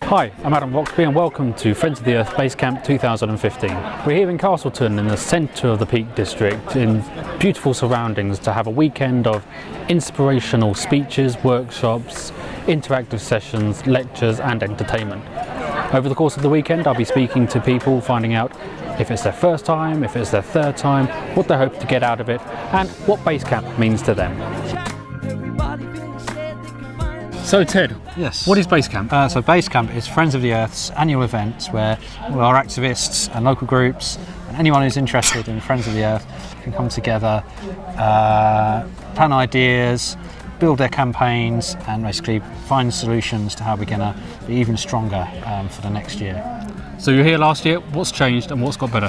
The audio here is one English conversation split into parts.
Hi, I'm Adam Roxby and welcome to Friends of the Earth Basecamp 2015. We're here in Castleton in the centre of the Peak District in beautiful surroundings to have a weekend of inspirational speeches, workshops, interactive sessions, lectures and entertainment. Over the course of the weekend I'll be speaking to people, finding out if it's their first time, if it's their third time, what they hope to get out of it and what Basecamp means to them. So Ted, yes. What is Basecamp? So Basecamp is Friends of the Earth's annual event where our activists and local groups and anyone who's interested in Friends of the Earth can come together, plan ideas, build their campaigns and basically find solutions to how we're going to be even stronger for the next year. So you're here last year, what's changed and what's got better?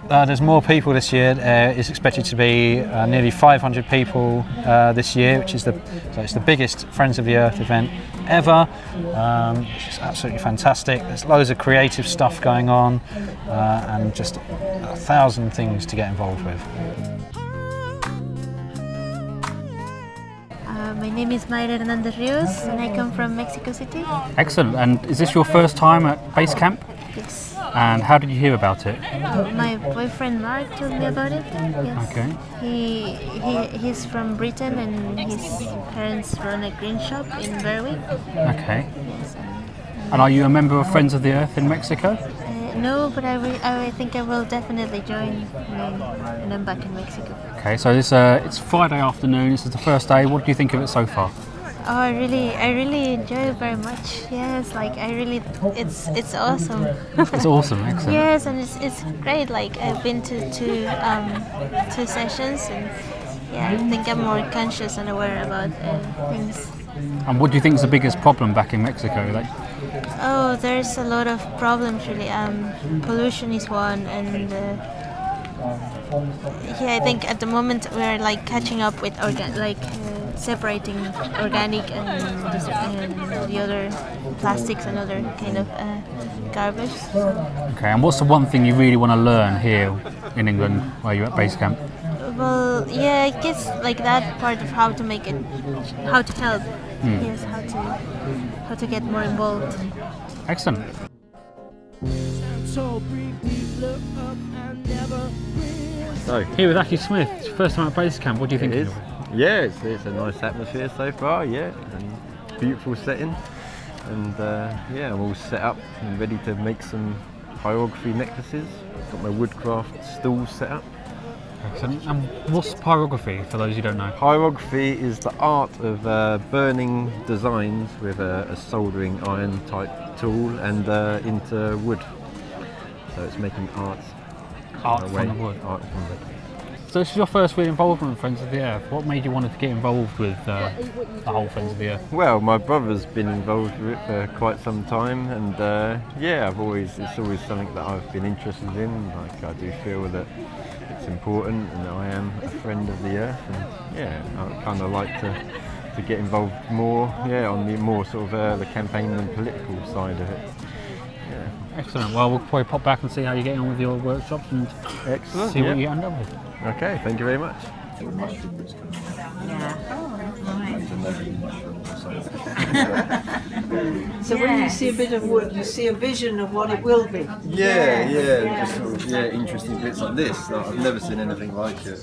There's more people this year. It's expected to be nearly 500 people this year, which is it's the biggest Friends of the Earth event ever, which is absolutely fantastic. There's loads of creative stuff going on and just 1,000 things to get involved with. My name is Mayra Hernandez Rios and I come from Mexico City. Excellent, and is this your first time at Basecamp? Yes. And how did you hear about it? My boyfriend Mark told me about it. Yes. Okay. He's from Britain and his parents run a green shop in Berwick. Okay. Yes. And are you a member of Friends of the Earth in Mexico? No, but I think I will definitely join when I'm back in Mexico. Okay, so it's Friday afternoon, this is the first day. What do you think of it so far? Oh, I really enjoy it very much. Yes, it's awesome. It's awesome, excellent. Yes, and it's great. Like I've been to two sessions, and yeah, I think I'm more conscious and aware about things. And what do you think is the biggest problem back in Mexico? Oh, there's a lot of problems really. Pollution is one, and I think at the moment we're catching up with separating organic and the other plastics and other kind of garbage. Okay, and what's the one thing you really want to learn here in England while you're at Basecamp? Well, yeah, I guess that part of how to make it, how to help. Yes, how to get more involved. Excellent. So, here with Aki Smith, it's your first time at Basecamp, what do you think? It is. Yeah, it's a nice atmosphere so far, yeah, and beautiful setting. And I'm all set up and ready to make some pyrography necklaces. Got my woodcraft stools set up. Excellent. And what's pyrography, for those who don't know? Pyrography is the art of burning designs with a soldering iron type tool and into wood. So it's making art. Art from the wood. Art from the wood. So this is your first real involvement with Friends of the Earth. What made you want to get involved with the whole Friends of the Earth? Well, my brother's been involved with it for quite some time, and it's always something that I've been interested in. I do feel that it's important, and I am a friend of the Earth, and I kind of like to get involved more, on the more sort of the campaign and political side of it. Yeah. Excellent. Well, we'll probably pop back and see how you're getting on with your workshops and see what you end up with. Okay, thank you very much. So when you see a bit of wood, you see a vision of what it will be. Just sort of interesting bits like this. I've never seen anything like it.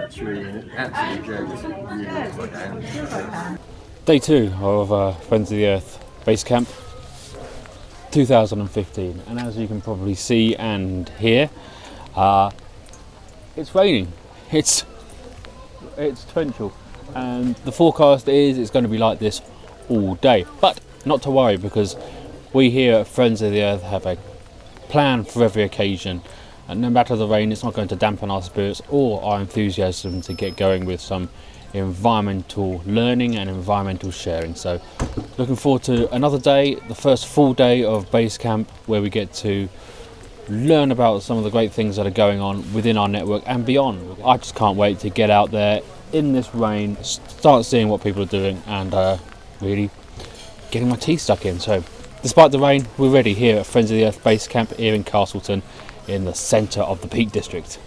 It's really absolutely great. It really looks like an. Day 2 of Friends of the Earth Basecamp 2015, and as you can probably see and hear, it's raining. It's torrential, and the forecast is it's going to be like this all day. But not to worry, because we here at Friends of the Earth have a plan for every occasion, and no matter the rain, it's not going to dampen our spirits or our enthusiasm to get going with some environmental learning and environmental sharing. So looking forward to another day, the first full day of Basecamp, where we get to learn about some of the great things that are going on within our network and beyond. I just can't wait to get out there in this rain, start seeing what people are doing, and really getting my teeth stuck in. So despite the rain, we're ready here at Friends of the Earth Basecamp here in Castleton in the centre of the Peak District.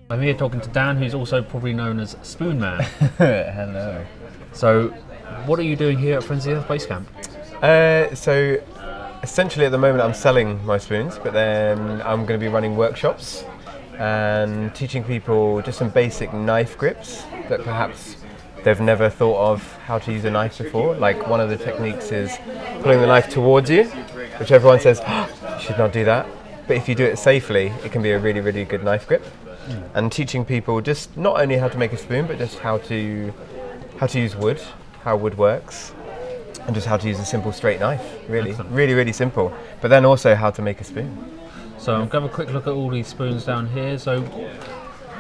I'm here talking to Dan, who's also probably known as Spoon Man. Hello. So, what are you doing here at Friends of the Earth Basecamp? So essentially at the moment I'm selling my spoons, but then I'm going to be running workshops and teaching people just some basic knife grips that perhaps they've never thought of how to use a knife before. Like one of the techniques is pulling the knife towards you, which everyone says, oh, you should not do that. But if you do it safely, it can be a really, really good knife grip. And teaching people just not only how to make a spoon, but just how to use wood, how wood works, and just how to use a simple straight knife. Really, Excellent. really, really simple. But then also how to make a spoon. So I'm going to have a quick look at all these spoons down here. So,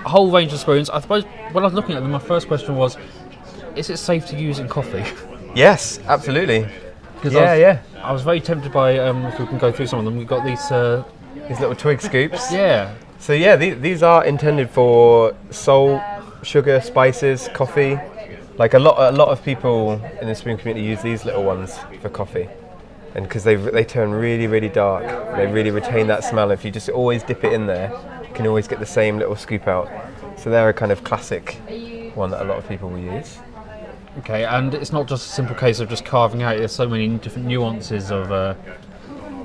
a whole range of spoons. I suppose when I was looking at them, my first question was, is it safe to use in coffee? Yes, absolutely. Because I was very tempted by, if we can go through some of them, we've got these, These little twig scoops. yeah. So yeah, these are intended for salt, sugar, spices, coffee. Like a lot of people in the spoon community use these little ones for coffee, and because they turn really, really dark, they really retain that smell. If you just always dip it in there, you can always get the same little scoop out. So they're a kind of classic one that a lot of people will use. Okay, and it's not just a simple case of just carving out. There's so many different nuances of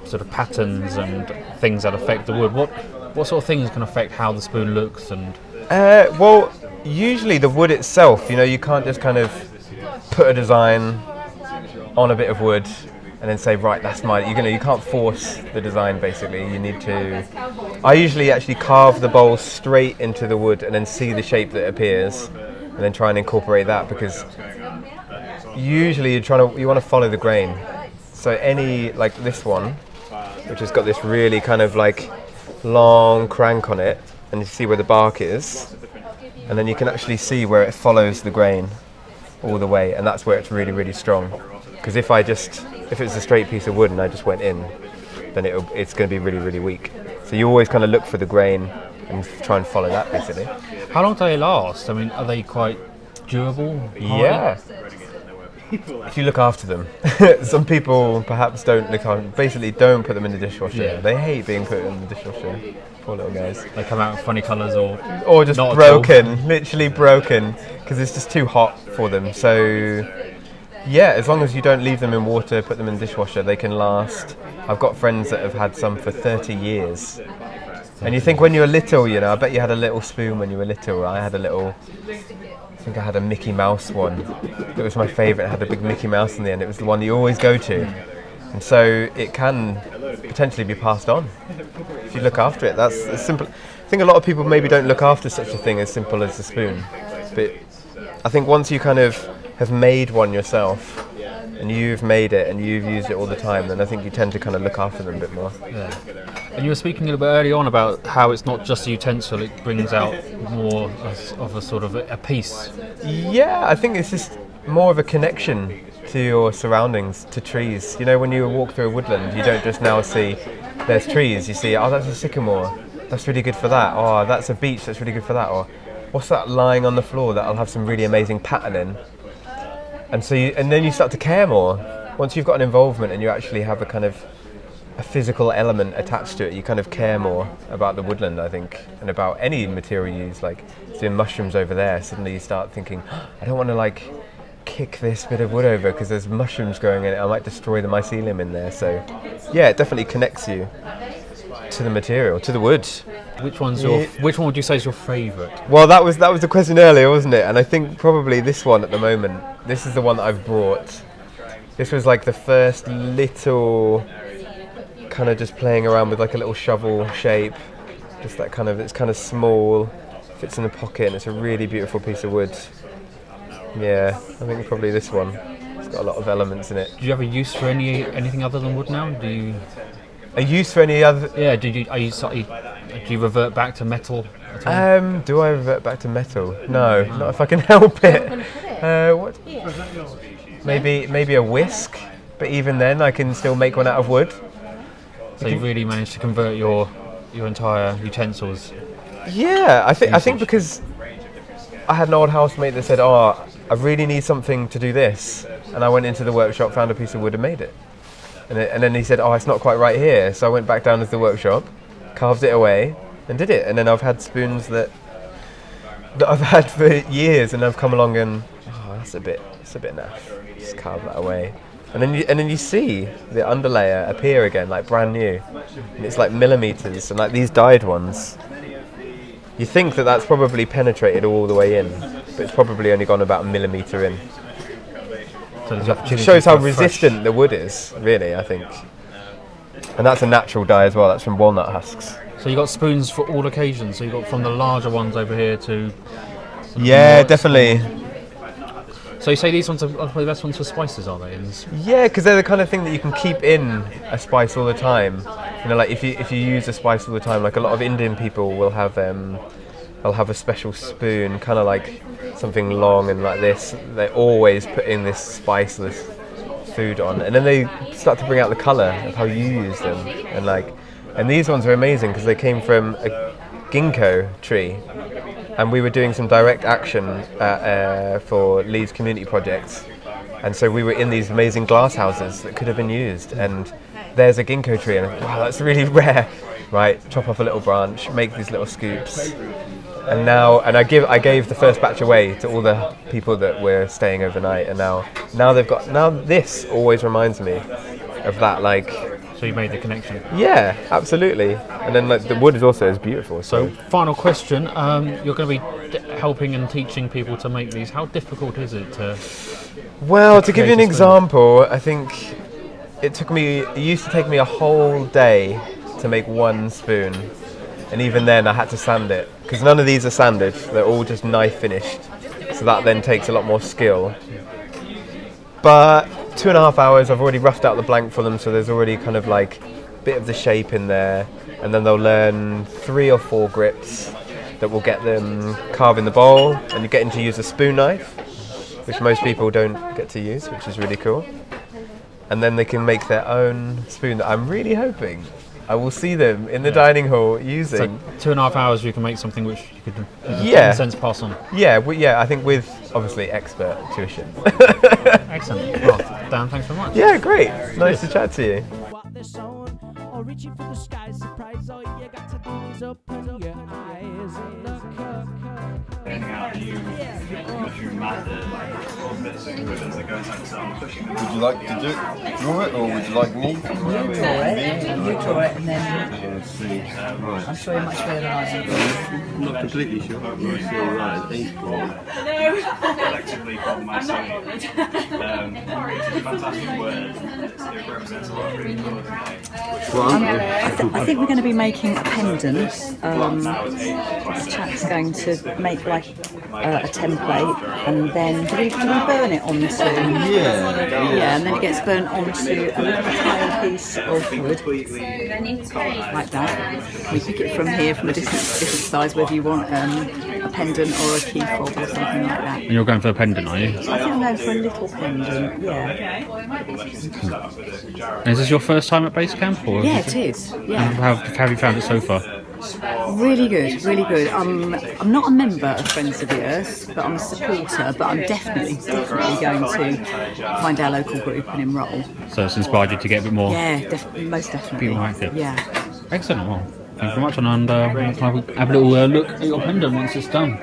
sort of patterns and things that affect the wood. What sort of things can affect how the spoon looks? And Well, usually the wood itself, you can't just kind of put a design on a bit of wood and then say, right, that's mine. You can't force the design. Basically, you need to. I usually actually carve the bowl straight into the wood and then see the shape that appears, and then try and incorporate that, because usually you want to follow the grain. So any, like this one, which has got this really kind of like long crank on it, and you see where the bark is, and then you can actually see where it follows the grain all the way, and that's where it's really, really strong. Because if it's a straight piece of wood and I just went in, then it's going to be really, really weak. So you always kind of look for the grain and try and follow that, basically. how long do they last? I mean, are they quite durable? Yeah. If you look after them. Some people perhaps don't look after them. Basically, don't put them in the dishwasher. Yeah. They hate being put in the dishwasher. Poor little guys. They come out in funny colours Or just not at broken, literally broken, because it's just too hot for them. So, yeah, as long as you don't leave them in water, put them in the dishwasher, they can last. I've got friends that have had some for 30 years. And you think when you were little, I bet you had a little spoon when you were little. I think I had a Mickey Mouse one. It was my favourite. It had a big Mickey Mouse in the end. It was the one you always go to. And so it can potentially be passed on if you look after it. That's as simple. I think a lot of people maybe don't look after such a thing as simple as a spoon. But I think once you kind of have made one yourself, and you've made it and you've used it all the time, then I think you tend to kind of look after them a bit more. Yeah. And you were speaking a little bit early on about how it's not just a utensil, it brings out more of a sort of a piece. Yeah, I think it's just more of a connection to your surroundings, to trees. When you walk through a woodland, you don't just now see there's trees, you see, oh, that's a sycamore, that's really good for that, oh, that's a beech, that's really good for that, or what's that lying on the floor that'll have some really amazing pattern in. And so then you start to care more. Once you've got an involvement and you actually have a kind of a physical element attached to it, you kind of care more about the woodland, I think, and about any material you use. Like doing mushrooms over there, suddenly you start thinking, oh, I don't want to kick this bit of wood over because there's mushrooms growing in it. I might destroy the mycelium in there. So yeah, it definitely connects you to the material, to the wood. Which one would you say is your favourite? Well, that was the question earlier, wasn't it? And I think probably this one at the moment. This is the one that I've brought. This was like the first little kind of just playing around with like a little shovel shape. Just that kind of, it's kind of small, fits in a pocket, and it's a really beautiful piece of wood. Yeah, I think probably this one. It's got a lot of elements in it. Do you have a use for anything other than wood now? Do you? A use for any other? Yeah. Do you revert back to metal at all? Do I revert back to metal? No, not if I can help it. What? Maybe a whisk, but even then I can still make one out of wood. So you really managed to convert your entire utensils. Yeah, I think because I had an old housemate that said, "Oh, I really need something to do this," and I went into the workshop, found a piece of wood, and made it. And then he said, "Oh, it's not quite right here," so I went back down to the workshop, carved it away, and did it. And then I've had spoons that that I've had for years, and I've come along and that's a bit naff. Just carve that away, and then you see the underlayer appear again, like brand new, and it's like millimeters, and like these dyed ones. You think that that's probably penetrated all the way in, but it's probably only gone about a millimeter in. So It shows how resistant the wood is, really, I think. And that's a natural dye as well. That's from walnut husks. So you got spoons for all occasions. So you got from the larger ones over here to. Yeah, definitely. So you say these ones are probably the best ones for spices, are they? Yeah, because they're the kind of thing that you can keep in a spice all the time. You know, like if you use a spice all the time, like a lot of Indian people will have they'll have a special spoon, kind of like something long and like this. They're always putting this spiceless food on, and then they start to bring out the colour of how you use them. And these ones are amazing because they came from a ginkgo tree. And we were doing some direct action for Leeds community projects, and so we were in these amazing glass houses that could have been used. And there's a ginkgo tree, and wow, that's really rare, right? Chop off a little branch, make these little scoops, and I gave the first batch away to all the people that were staying overnight, and now this always reminds me of that, like. So you made the connection. Yeah, absolutely. And then like the wood is also beautiful. So final question: you're going to be helping and teaching people to make these. How difficult is it to? Well, to give you an example, I think it used to take me a whole day to make one spoon, and even then I had to sand it because none of these are sanded. They're all just knife finished. So that then takes a lot more skill. But 2.5 hours, I've already roughed out the blank for them, so there's already kind of like a bit of the shape in there, and then they'll learn 3 or 4 grips that will get them carving the bowl, and you're getting to use a spoon knife, which most people don't get to use, which is really cool. And then they can make their own spoon that I'm really hoping I will see them in the dining hall using. So 2.5 hours, you can make something which you could, in a sense, pass on. Yeah, I think with obviously expert tuition. Excellent. Well, Dan, thanks very much. Yeah, great. Nice to chat to you. Reaching for the sky, surprise, all you got to do is open your eyes and look up. Would you like to draw it, or would you like me? You draw it, and then I'm sure you're much better than I am. I'm not completely sure. I'm still right. Collectively called my son. It's a fantastic word. It represents a lot of really good. I think we're going to be making a pendant. This chap's going to make like a template, and then do we burn it onto? Yeah, and then it gets burnt onto a little tiny piece of wood, like that. We pick it from here from a different size, whether you want a pendant or a key fob or something like that. And you're going for a pendant, are you? I think I'm going for a little pendant, yeah. And is this your first time at Basecamp? Or Yeah, it is. Yeah. How have you found it so far? Really good, really good. I'm not a member of Friends of the Earth, but I'm a supporter. But I'm definitely going to find our local group and enrol. So it's inspired you to get a bit more. Yeah, most definitely. Be more active. Yeah. Excellent. Well, thank you very much, and have a little look at your pendant once it's done.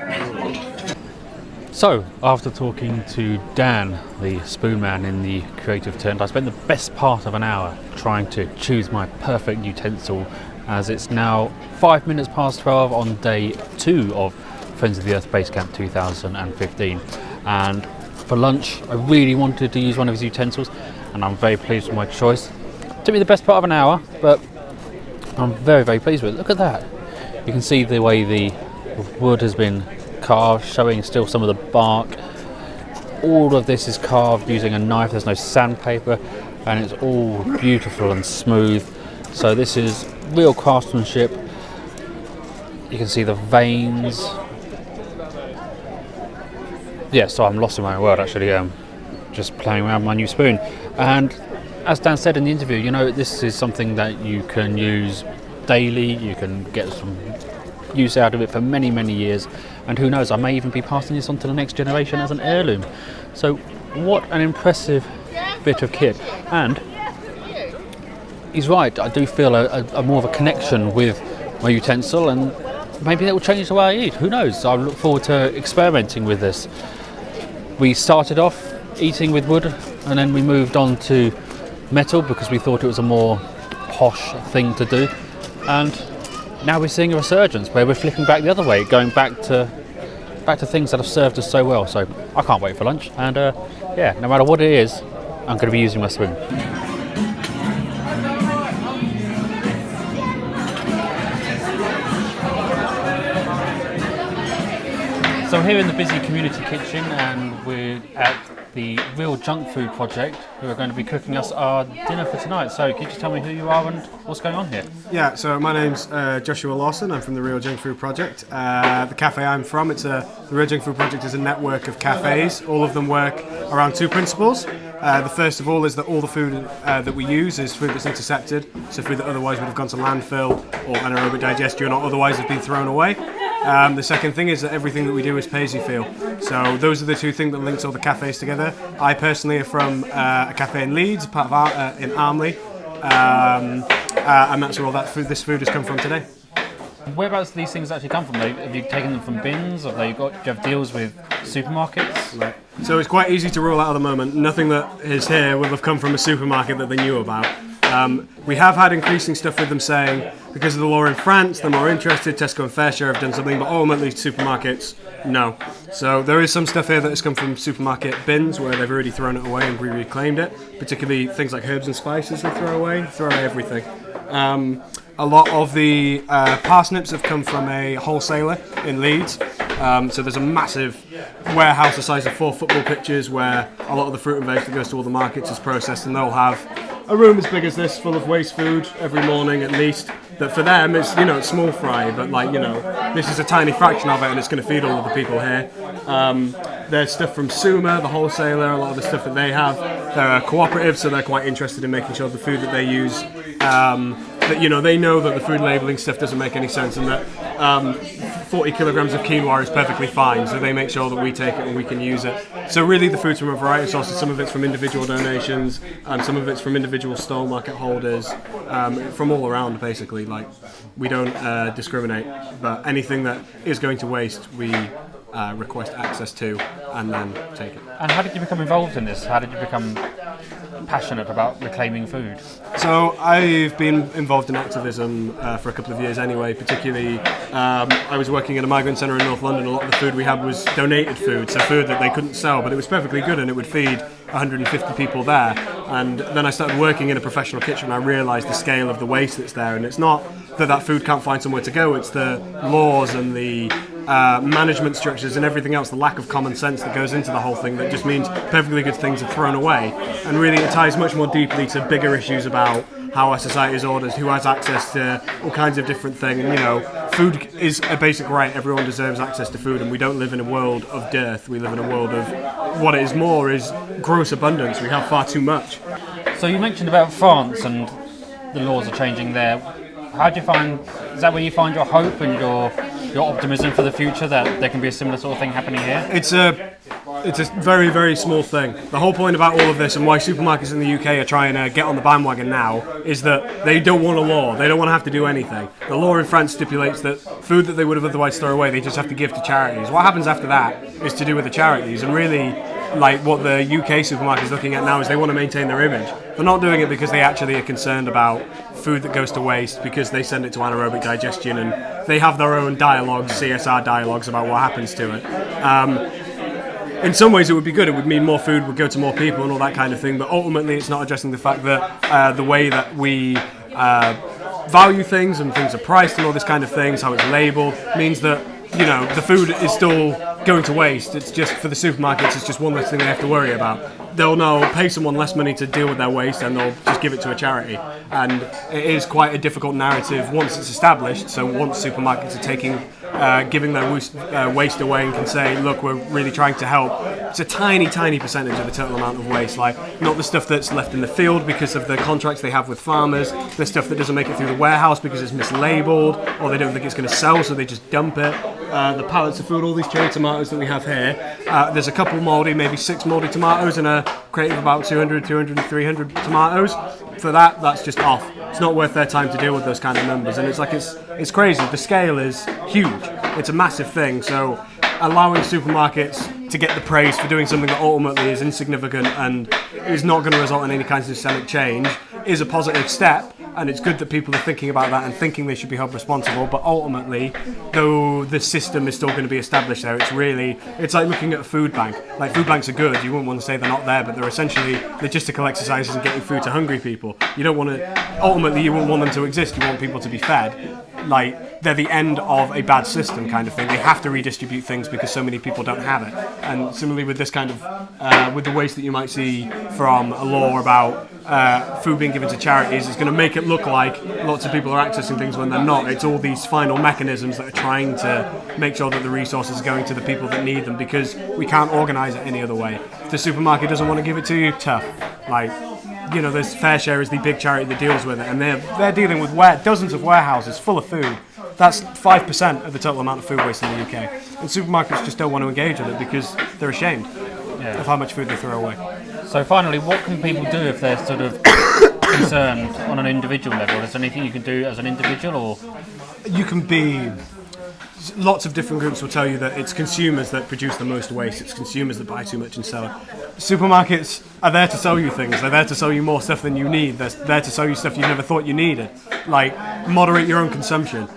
So, after talking to Dan, the spoon man in the creative tent, I spent the best part of an hour trying to choose my perfect utensil, as it's now 5 minutes past 12 on day 2 of Friends of the Earth Basecamp 2015. And for lunch, I really wanted to use one of his utensils, and I'm very pleased with my choice. It took me the best part of an hour, but I'm very, very pleased with it. Look at that. You can see the way the wood has been carved, showing still some of the bark. All of this is carved using a knife. There's no sandpaper, and it's all beautiful and smooth. So this is real craftsmanship. You can see the veins. Yeah, so I'm lost in my own world actually, just playing around with my new spoon. And as Dan said in the interview, you know, this is something that you can use daily. You can get some use out of it for many, many years, and who knows, I may even be passing this on to the next generation as an heirloom. So what an impressive bit of kit. And he's right, I do feel a more of a connection with my utensil, and maybe that will change the way I eat. Who knows? I look forward to experimenting with this. We started off eating with wood, and then we moved on to metal because we thought it was a more posh thing to do. And now we're seeing a resurgence where we're flipping back the other way, going back to things that have served us so well. So I can't wait for lunch. And yeah, no matter what it is, I'm going to be using my spoon. So here in the busy community kitchen, and we're at the Real Junk Food Project, who are going to be cooking us our dinner for tonight. So could you tell me who you are and what's going on here? Yeah, so my name's Joshua Lawson. I'm from the Real Junk Food Project. The cafe I'm from, the Real Junk Food Project is a network of cafes. All of them work around two principles. The first of all is that all the food that we use is food that's intercepted, so food that otherwise would have gone to landfill or anaerobic digestion or otherwise have been thrown away. The second thing is that everything that we do is pay as you feel. So those are the two things that links all the cafes together. I personally are from a cafe in Leeds, part of in Armley, and that's where all this food has come from today. Whereabouts do these things actually come from? Have you taken them from bins? Do you have deals with supermarkets? Right. So it's quite easy to rule out at the moment. Nothing that is here will have come from a supermarket that they knew about. We have had increasing stuff with them saying, because of the law in France, they're more interested. Tesco and Fairshare have done something, but ultimately supermarkets, no. So there is some stuff here that has come from supermarket bins where they've already thrown it away and reclaimed it, particularly things like herbs and spices they throw away everything. A lot of the parsnips have come from a wholesaler in Leeds. So there's a massive warehouse the size of 4 football pitches where a lot of the fruit and veg that goes to all the markets is processed, and they'll have a room as big as this full of waste food every morning at least. That for them it's it's small fry, but this is a tiny fraction of it, and it's going to feed all of the people here. There's stuff from Suma, the wholesaler. A lot of the stuff that they have, they're a cooperative, so they're quite interested in making sure the food that they use. That they know that the food labelling stuff doesn't make any sense, and that 40 kilograms of quinoa is perfectly fine, so they make sure that we take it and we can use it. So really the food's from a variety of sources. Some of it's from individual donations, and some of it's from individual stall market holders, from all around basically. We don't discriminate, but anything that is going to waste we request access to and then take it. And how did you become involved in this? How did you become passionate about reclaiming food? So I've been involved in activism for a couple of years anyway. Particularly, I was working in a migrant centre in North London. A lot of the food we had was donated food, so food that they couldn't sell, but it was perfectly good and it would feed 150 people there. And then I started working in a professional kitchen, and I realised the scale of the waste that's there. And it's not that food can't find somewhere to go, it's the laws and the management structures and everything else, the lack of common sense that goes into the whole thing, that just means perfectly good things are thrown away. And really it ties much more deeply to bigger issues about how our society is ordered, who has access to all kinds of different things. And food is a basic right. Everyone deserves access to food, and we don't live in a world of dearth. We live in a world of what it is more is gross abundance. We have far too much. So you mentioned about France and the laws are changing there. How do you find, is that where you find your hope and your optimism for the future, that there can be a similar sort of thing happening here? It's a very, very small thing. The whole point about all of this and why supermarkets in the UK are trying to get on the bandwagon now is that they don't want a law. They don't want to have to do anything. The law in France stipulates that food that they would have otherwise thrown away, they just have to give to charities. What happens after that is to do with the charities, and really what the UK supermarket is looking at now is they want to maintain their image. They're not doing it because they actually are concerned about food that goes to waste, because they send it to anaerobic digestion and they have their own dialogues, CSR dialogues about what happens to it. In some ways it would be good, it would mean more food would go to more people and all that kind of thing, but ultimately it's not addressing the fact that the way that we value things and things are priced and all this kind of things, how it's labelled, means that the food is still going to waste. It's just, for the supermarkets, it's just one less thing they have to worry about. They'll now pay someone less money to deal with their waste, and they'll just give it to a charity. And it is quite a difficult narrative once it's established. So once supermarkets are giving their waste away and can say, look, we're really trying to help. It's a tiny, tiny percentage of the total amount of waste. Not the stuff that's left in the field because of the contracts they have with farmers, the stuff that doesn't make it through the warehouse because it's mislabeled, or they don't think it's going to sell, so they just dump it. The pallets of food, all these cherry tomatoes that we have here, there's a couple mouldy, maybe 6 mouldy tomatoes in a crate of about 200, 300 tomatoes. For that's just off. It's not worth their time to deal with those kind of numbers. And it's crazy. The scale is huge. It's a massive thing. So allowing supermarkets to get the praise for doing something that ultimately is insignificant and is not going to result in any kind of systemic change is a positive step. And it's good that people are thinking about that and thinking they should be held responsible. But ultimately, though the system is still going to be established there, it's like looking at a food bank. Like, food banks are good. You wouldn't want to say they're not there, but they're essentially logistical exercises in getting food to hungry people. You don't want to. Ultimately, you wouldn't want them to exist. You want people to be fed. Like, they're the end of a bad system kind of thing. They have to redistribute things because so many people don't have it. And similarly with this kind of, with the waste that you might see from a law about food being given to charities, it's going to make it look like lots of people are accessing things when they're not. It's all these final mechanisms that are trying to make sure that the resources are going to the people that need them, because we can't organise it any other way. If the supermarket doesn't want to give it to you, tough. Like, you know, there's Fair Share is the big charity that deals with it, and they're dealing with dozens of warehouses full of food. That's 5% of the total amount of food waste in the UK. And supermarkets just don't want to engage with it because they're ashamed of how much food they throw away. So finally, what can people do if they're sort of concerned on an individual level? Is there anything you can do as an individual, or? You can be... Lots of different groups will tell you that it's consumers that produce the most waste. It's consumers that buy too much and sell it. Supermarkets are there to sell you things. They're there to sell you more stuff than you need. They're there to sell you stuff you never thought you needed. Like, moderate your own consumption.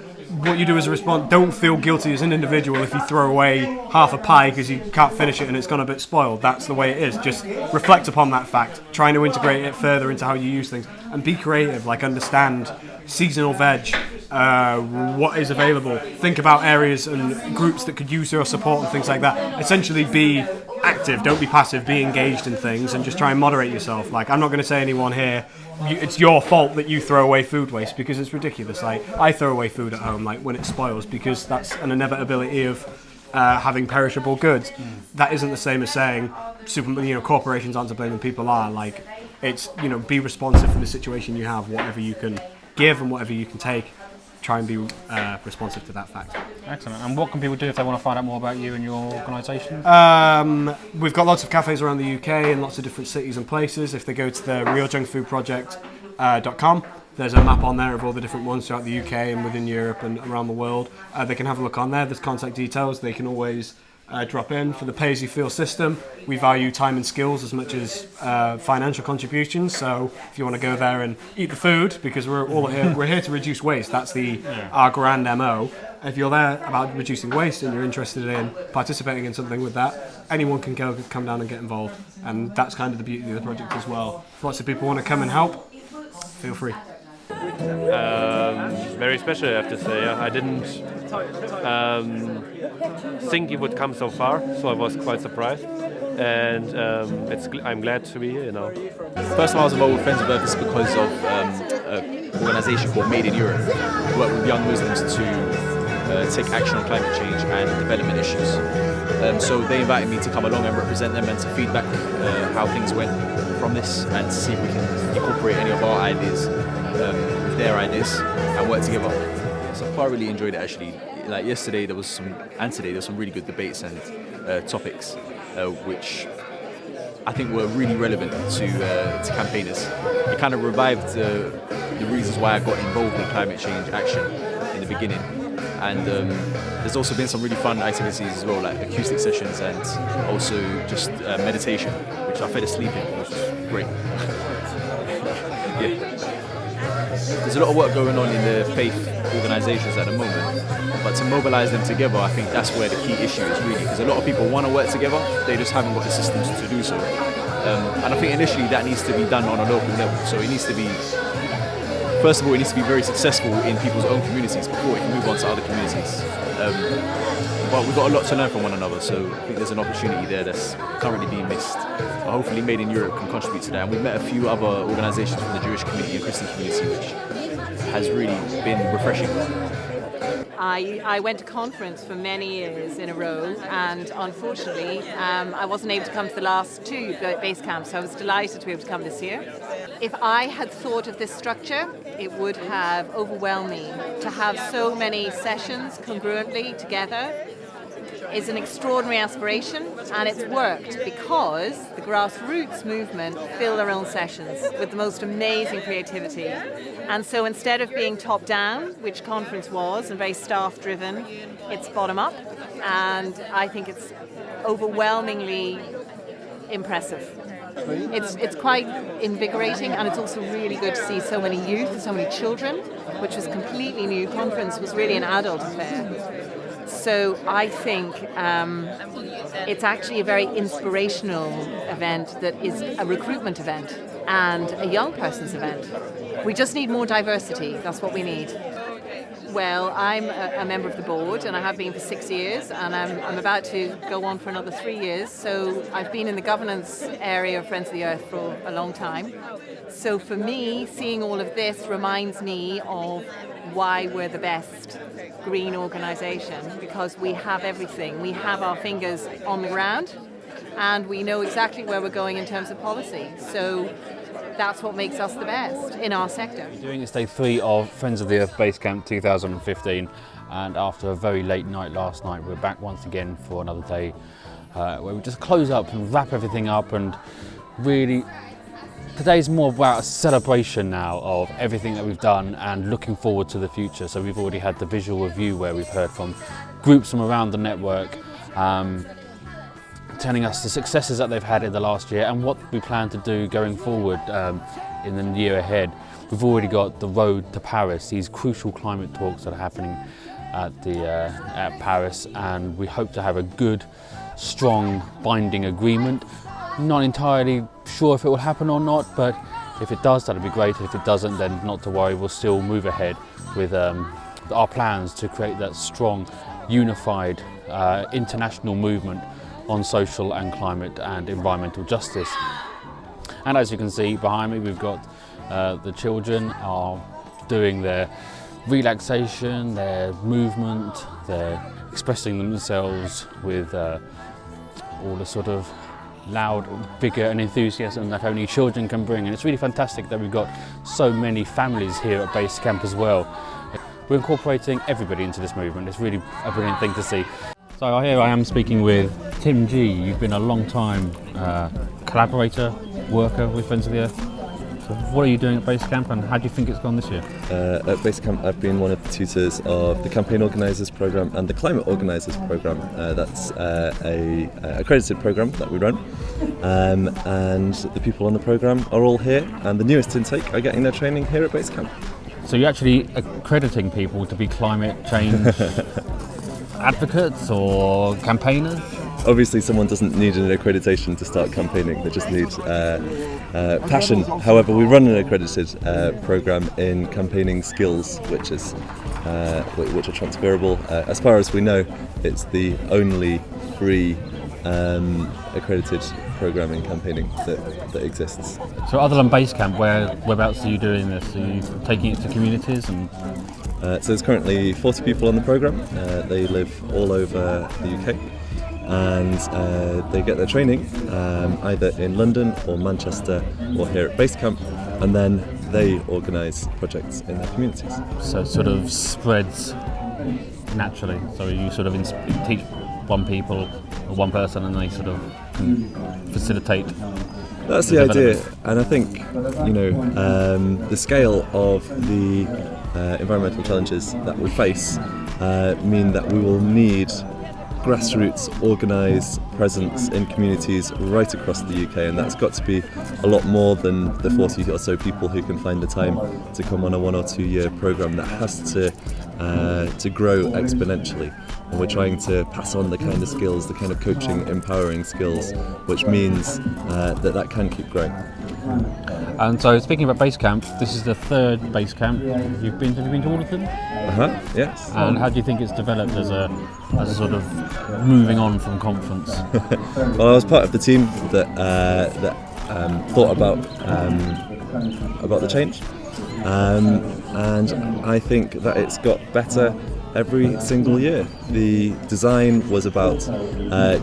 What you do as a response, don't feel guilty as an individual if you throw away half a pie because you can't finish it and it's gone a bit spoiled. That's the way it is. Just reflect upon that fact. Trying to integrate it further into how you use things. And be creative, like understand seasonal veg, what is available. Think about areas and groups that could use your support and things like that. Essentially be active, don't be passive, be engaged in things and just try and moderate yourself. Like, I'm not going to say anyone here, it's your fault that you throw away food waste, because it's ridiculous. Like, I throw away food at home, like when it spoils, because that's an inevitability of having perishable goods. That isn't the same as saying corporations aren't to blame and people are. Like, it's, be responsive for the situation you have, whatever you can give and whatever you can take. Try and be responsive to that fact. Excellent. And what can people do if they want to find out more about you and your organisation? We've got lots of cafes around the UK in lots of different cities and places. If they go to the realjunkfoodproject.com, there's a map on there of all the different ones throughout the UK and within Europe and around the world. They can have a look on there. There's contact details. They can always drop in. For the pay-as-you-feel system, we value time and skills as much as financial contributions. So if you want to go there and eat the food, because we're here to reduce waste. That's our grand MO. If you're there about reducing waste and you're interested in participating in something with that, anyone can come down and get involved. And that's kind of the beauty of the project as well. If lots of people want to come and help, feel free. Very special, I have to say. I didn't think it would come so far, so I was quite surprised. And I'm glad to be here now. First time I was involved with Friends of Earth is because of an organisation called Made in Europe, who work with young Muslims to take action on climate change and development issues. So they invited me to come along and represent them and to feedback how things went from this and to see if we can incorporate any of our ideas with their ideas and work together. So I thoroughly enjoyed it actually. Like yesterday and today there was some really good debates and topics which I think were really relevant to campaigners. It kind of revived the reasons why I got involved in climate change action in the beginning. And there's also been some really fun activities as well, like acoustic sessions and also just meditation, which I fell asleep in, which was great. Yeah. There's a lot of work going on in the faith organisations at the moment, but to mobilise them together, I think that's where the key issue is really, because a lot of people want to work together, they just haven't got the systems to do so. And I think initially that needs to be done on a local level, so it needs to be, first of all, it needs to be very successful in people's own communities before it can move on to other communities. But we've got a lot to learn from one another, so I think there's an opportunity there that's currently being missed. But hopefully Made in Europe can contribute to that. And we've met a few other organisations from the Jewish community and Christian community, which has really been refreshing. I went to conference for many years in a row, and unfortunately I wasn't able to come to the last two Basecamps, so I was delighted to be able to come this year. If I had thought of this structure, it would have overwhelmed me to have so many sessions congruently together. is an extraordinary aspiration, and it's worked because the grassroots movement fill their own sessions with the most amazing creativity. And so instead of being top down, which conference was, and very staff driven, it's bottom up, and I think it's overwhelmingly impressive. It's quite invigorating, and it's also really good to see so many youth, so many children, which was completely new. Conference was really an adult affair. So I think it's actually a very inspirational event that is a recruitment event and a young person's event. We just need more diversity. That's what we need. Well, I'm a member of the board, and I have been for 6 years, and I'm about to go on for another 3 years. So I've been in the governance area of Friends of the Earth for a long time. So for me, seeing all of this reminds me of why we're the best green organisation, because we have everything. We have our fingers on the ground, and we know exactly where we're going in terms of policy. So that's what makes us the best in our sector. Doing this day 3 of Friends of the Earth Basecamp 2015, and after a very late night last night, we're back once again for another day where we just close up and wrap everything up, and really today's more about a celebration now of everything that we've done and looking forward to the future. So we've already had the visual review where we've heard from groups from around the network telling us the successes that they've had in the last year and what we plan to do going forward in the year ahead. We've already got the road to Paris, these crucial climate talks that are happening at Paris, and we hope to have a good, strong, binding agreement. Not entirely sure if it will happen or not, but if it does, that'd be great. If it doesn't, then not to worry, we'll still move ahead with our plans to create that strong, unified international movement on social and climate and environmental justice. And as you can see behind me, we've got the children are doing their relaxation, their movement, they're expressing themselves with all the sort of loud vigour and enthusiasm that only children can bring. And it's really fantastic that we've got so many families here at Basecamp as well. We're incorporating everybody into this movement. It's really a brilliant thing to see. So here I am speaking with Tim G. You've been a long time collaborator, worker with Friends of the Earth. So what are you doing at Basecamp, and how do you think it's gone this year? At Basecamp I've been one of the tutors of the Campaign Organisers Programme and the Climate Organisers Programme. That's a accredited programme that we run, and the people on the programme are all here, and the newest intake are getting their training here at Basecamp. So you're actually accrediting people to be climate change advocates or campaigners? Obviously someone doesn't need an accreditation to start campaigning, they just need passion. However, we run an accredited programme in campaigning skills, which are transferable. As far as we know, it's the only free accredited programme in campaigning that exists. So other than Basecamp, whereabouts are you doing this? Are you taking it to communities? And so there's currently 40 people on the programme. They live all over the UK, and they get their training either in London or Manchester or here at Basecamp, and then they organise projects in their communities. So it sort of spreads naturally. So you sort of teach one people or one person, and they sort of can facilitate. That's the idea, and I think the scale of the environmental challenges that we face mean that we will need grassroots organised presence in communities right across the UK, and that's got to be a lot more than the 40 or so people who can find the time to come on a 1 or 2 year programme. That has to grow exponentially, and we're trying to pass on the kind of skills, the kind of coaching, empowering skills, which means that can keep growing. And so, speaking about Basecamp, this is the third Basecamp. Have you been to all of them? Yes. And how do you think it's developed as a sort of moving on from conference? Well, I was part of the team that thought about the change, and I think that it's got better every single year. The design was about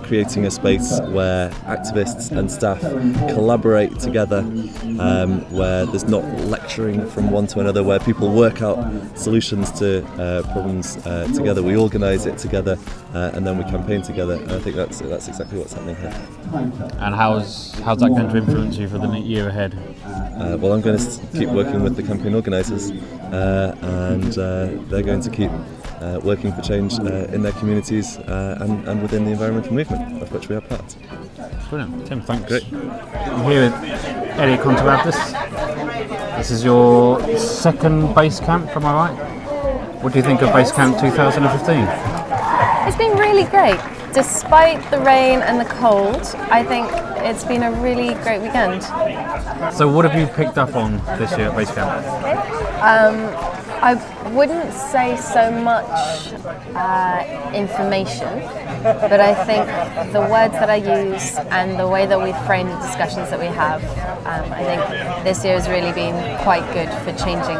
creating a space where activists and staff collaborate together, where there's not lecturing from one to another, where people work out solutions to problems together. We organise it together, and then we campaign together. And I think that's exactly what's happening here. And how's that going to influence you for the year ahead? Well, I'm going to keep working with the campaign organisers, and they're going to keep working for change in their communities and within the environmental movement, of which we are part. Brilliant. Tim, thanks. Great. I'm here with Elliot Contavadis. This is your second Basecamp, am I right? What do you think of Basecamp 2015? It's been really great. Despite the rain and the cold, I think it's been a really great weekend. So what have you picked up on this year at Basecamp? I wouldn't say so much information, but I think the words that I use and the way that we frame the discussions that we have, I think this year has really been quite good for changing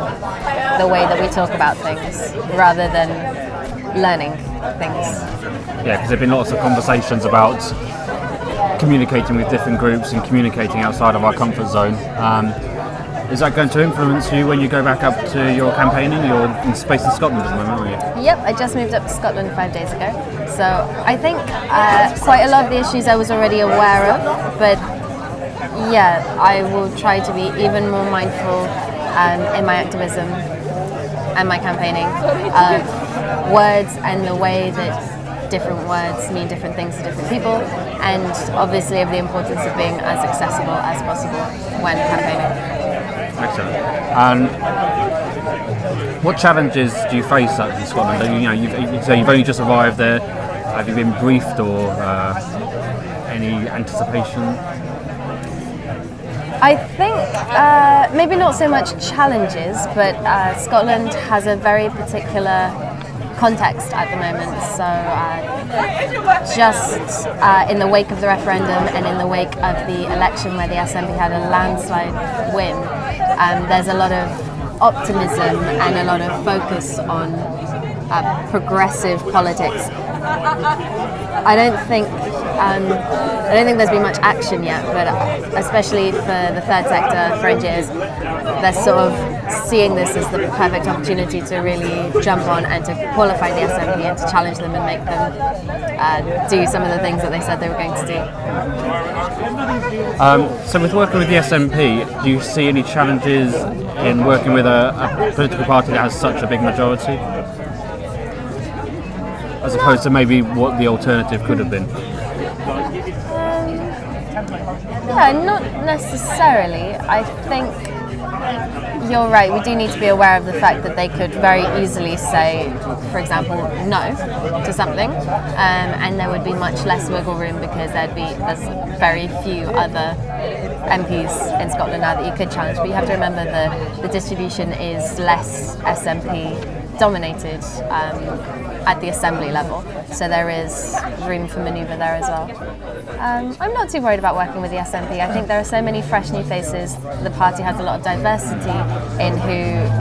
the way that we talk about things rather than learning things. Yeah, because there have been lots of conversations about communicating with different groups and communicating outside of our comfort zone. Is that going to influence you when you go back up to your campaigning? You're based in Scotland at the moment, aren't you? Yep, I just moved up to Scotland 5 days ago. So I think quite a lot of the issues I was already aware of, but yeah, I will try to be even more mindful in my activism and my campaigning of words and the way that different words mean different things to different people, and obviously of the importance of being as accessible as possible when campaigning. Excellent. And what challenges do you face up in Scotland? You've only just arrived there. Have you been briefed or any anticipation? I think maybe not so much challenges, but Scotland has a very particular context at the moment. So just in the wake of the referendum and in the wake of the election where the SNP had a landslide win, there's a lot of optimism and a lot of focus on progressive politics. I don't think there's been much action yet, but especially for the third sector, for NGOs, they're sort of seeing this as the perfect opportunity to really jump on and to qualify the SNP and to challenge them and make them do some of the things that they said they were going to do. So with working with the SNP, do you see any challenges in working with a political party that has such a big majority? As opposed to maybe what the alternative could have been? Yeah, not necessarily. I think you're right, we do need to be aware of the fact that they could very easily say, for example, no to something, and there would be much less wiggle room because there's very few other MPs in Scotland now that you could challenge. But you have to remember the distribution is less SNP dominated at the assembly level, so there is room for manoeuvre there as well. I'm not too worried about working with the SNP. I think there are so many fresh new faces. The party has a lot of diversity in who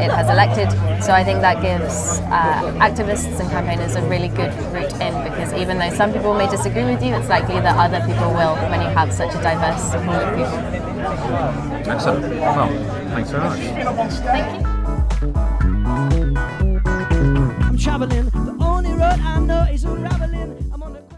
it has elected, so I think that gives activists and campaigners a really good route in, because even though some people may disagree with you, it's likely that other people will when you have such a diverse pool of people. Excellent. Well, thanks very much. Thank you. I'm traveling, the only road I know is unraveling.